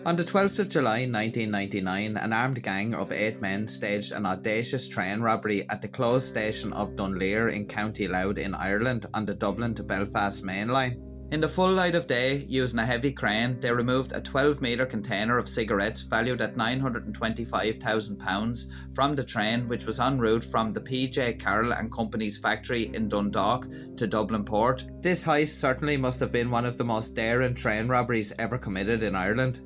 On the 12th of July 1999, an armed gang of 8 men staged an audacious train robbery at the closed station of Dunleer in County Louth in Ireland on the Dublin to Belfast main line. In the full light of day, using a heavy crane, they removed a 12-metre container of cigarettes valued at £925,000 from the train, which was en route from the PJ Carroll and Company's factory in Dundalk to Dublin Port. This heist certainly must have been one of the most daring train robberies ever committed in Ireland.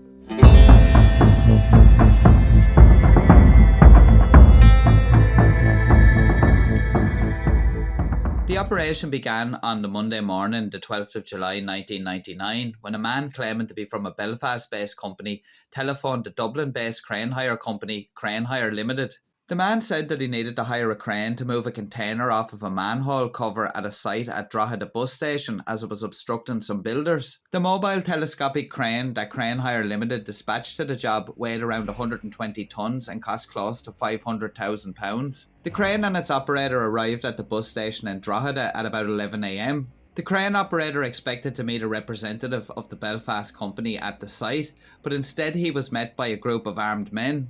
The operation began on the Monday morning, the 12th of July 1999, when a man claiming to be from a Belfast-based company telephoned the Dublin-based crane hire company, Crane Hire Limited. The man said that he needed to hire a crane to move a container off of a manhole cover at a site at Drogheda bus station as it was obstructing some builders. The mobile telescopic crane that Crane Hire Limited dispatched to the job weighed around 120 tonnes and cost close to £500,000. The crane and its operator arrived at the bus station in Drogheda at about 11 a.m. The crane operator expected to meet a representative of the Belfast company at the site, but instead he was met by a group of armed men.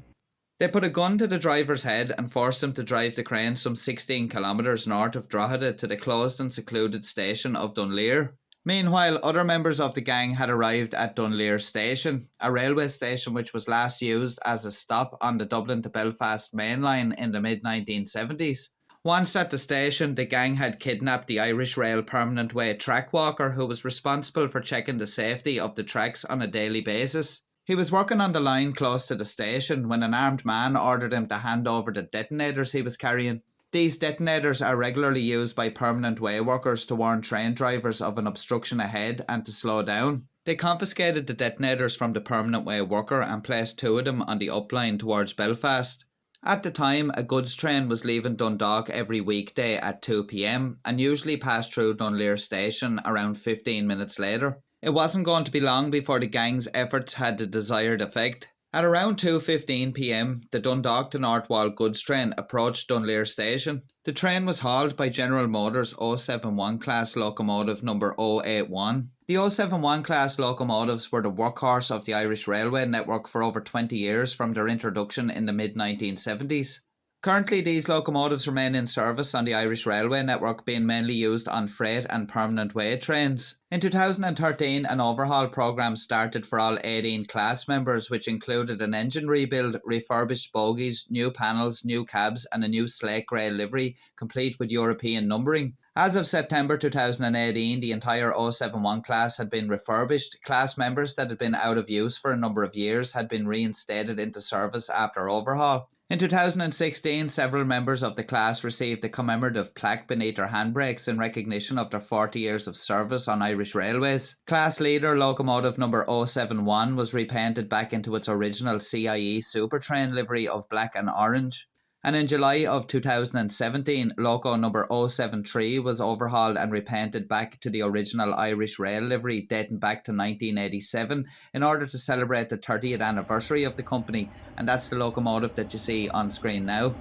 They put a gun to the driver's head and forced him to drive the crane some 16 kilometres north of Drogheda to the closed and secluded station of Dunleer. Meanwhile, other members of the gang had arrived at Dunleer Station, a railway station which was last used as a stop on the Dublin to Belfast main line in the mid-1970s. Once at the station, the gang had kidnapped the Irish Rail Permanent Way track walker who was responsible for checking the safety of the tracks on a daily basis. He was working on the line close to the station when an armed man ordered him to hand over the detonators he was carrying. These detonators are regularly used by permanent way workers to warn train drivers of an obstruction ahead and to slow down. They confiscated the detonators from the permanent way worker and placed 2 of them on the upline towards Belfast. At the time, a goods train was leaving Dundalk every weekday at 2 p.m. and usually passed through Dunleer Station around 15 minutes later. It wasn't going to be long before the gang's efforts had the desired effect. At around 2:15 p.m, the Dundalk to Northwall goods train approached Dunleer Station. The train was hauled by General Motors 071 class locomotive number 081. The 071 class locomotives were the workhorse of the Irish railway network for over 20 years from their introduction in the mid-1970s. Currently, these locomotives remain in service on the Irish railway network, being mainly used on freight and permanent way trains. In 2013, an overhaul programme started for all 18 class members, which included an engine rebuild, refurbished bogies, new panels, new cabs and a new slate grey livery, complete with European numbering. As of September 2018, the entire 071 class had been refurbished. Class members that had been out of use for a number of years had been reinstated into service after overhaul. In 2016, several members of the class received a commemorative plaque beneath their handbrakes in recognition of their 40 years of service on Irish railways. Class leader locomotive number 071 was repainted back into its original CIE Supertrain livery of black and orange. And in July of 2017, loco number 073 was overhauled and repainted back to the original Irish Rail livery dating back to 1987 in order to celebrate the 30th anniversary of the company, and that's the locomotive that you see on screen now.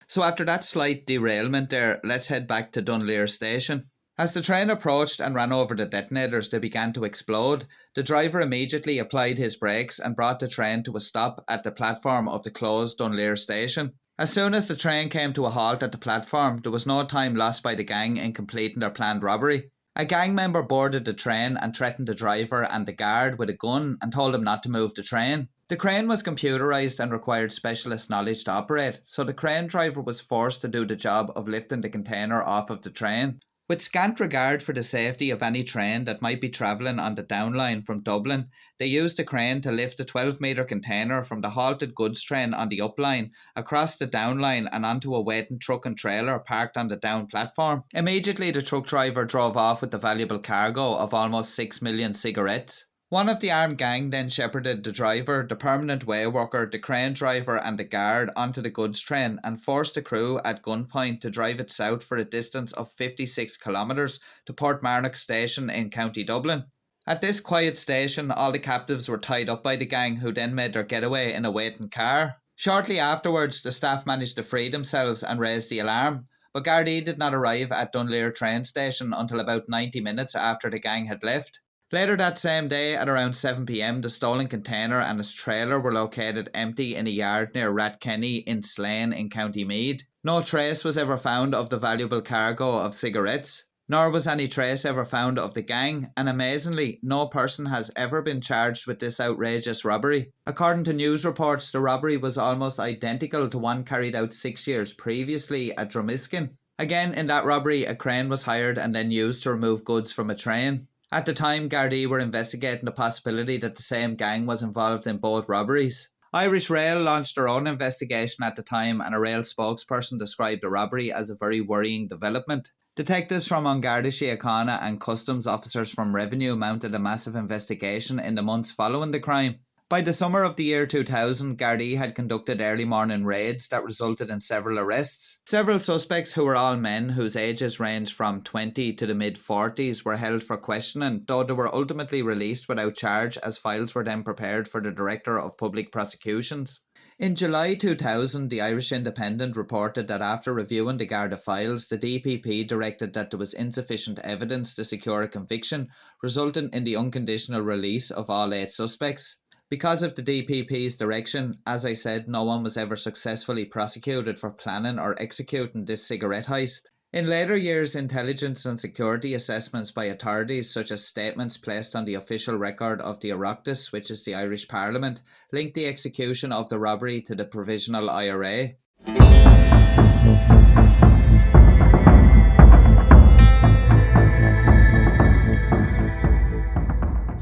So after that slight derailment there, let's head back to Dunleer Station. As the train approached and ran over the detonators, they began to explode. The driver immediately applied his brakes and brought the train to a stop at the platform of the closed Dunleer Station. As soon as the train came to a halt at the platform, there was no time lost by the gang in completing their planned robbery. A gang member boarded the train and threatened the driver and the guard with a gun and told them not to move the train. The crane was computerised and required specialist knowledge to operate, so the crane driver was forced to do the job of lifting the container off of the train. With scant regard for the safety of any train that might be travelling on the downline from Dublin, they used the crane to lift the 12-metre container from the halted goods train on the upline, across the downline and onto a waiting truck and trailer parked on the down platform. Immediately the truck driver drove off with the valuable cargo of almost 6 million cigarettes. One of the armed gang then shepherded the driver, the permanent way worker, the crane driver and the guard onto the goods train and forced the crew at gunpoint to drive it south for a distance of 56 kilometres to Portmarnock Station in County Dublin. At this quiet station, all the captives were tied up by the gang, who then made their getaway in a waiting car. Shortly afterwards, the staff managed to free themselves and raise the alarm, but Gardaí did not arrive at Dunleer train station until about 90 minutes after the gang had left. Later that same day, at around 7 p.m, the stolen container and its trailer were located empty in a yard near Rathkenny in Slane in County Meath. No trace was ever found of the valuable cargo of cigarettes, nor was any trace ever found of the gang, and amazingly, no person has ever been charged with this outrageous robbery. According to news reports, the robbery was almost identical to one carried out 6 years previously at Dromiskin. Again, in that robbery, a crane was hired and then used to remove goods from a train. At the time, Gardaí were investigating the possibility that the same gang was involved in both robberies. Irish Rail launched their own investigation at the time, and a rail spokesperson described the robbery as a very worrying development. Detectives from An Garda Síochána and customs officers from Revenue mounted a massive investigation in the months following the crime. By the summer of the year 2000, Gardaí had conducted early morning raids that resulted in several arrests. Several suspects, who were all men whose ages ranged from 20 to the mid-40s, were held for questioning, though they were ultimately released without charge as files were then prepared for the Director of Public Prosecutions. In July 2000, the Irish Independent reported that after reviewing the Garda files, the DPP directed that there was insufficient evidence to secure a conviction, resulting in the unconditional release of all 8 suspects. Because of the DPP's direction, as I said, no one was ever successfully prosecuted for planning or executing this cigarette heist. In later years, intelligence and security assessments by authorities, such as statements placed on the official record of the Oireachtas, which is the Irish Parliament, linked the execution of the robbery to the Provisional IRA.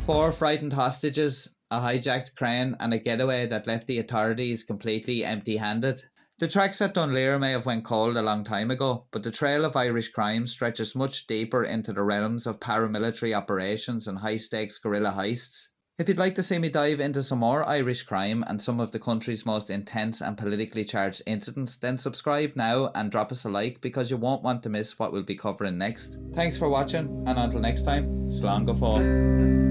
4 frightened hostages, a hijacked crane, and a getaway that left the authorities completely empty-handed. The tracks at Dunleer may have went cold a long time ago, but the trail of Irish crime stretches much deeper into the realms of paramilitary operations and high-stakes guerrilla heists. If you'd like to see me dive into some more Irish crime and some of the country's most intense and politically charged incidents, then subscribe now and drop us a like, because you won't want to miss what we'll be covering next. Thanks for watching, and until next time, slán go fóill.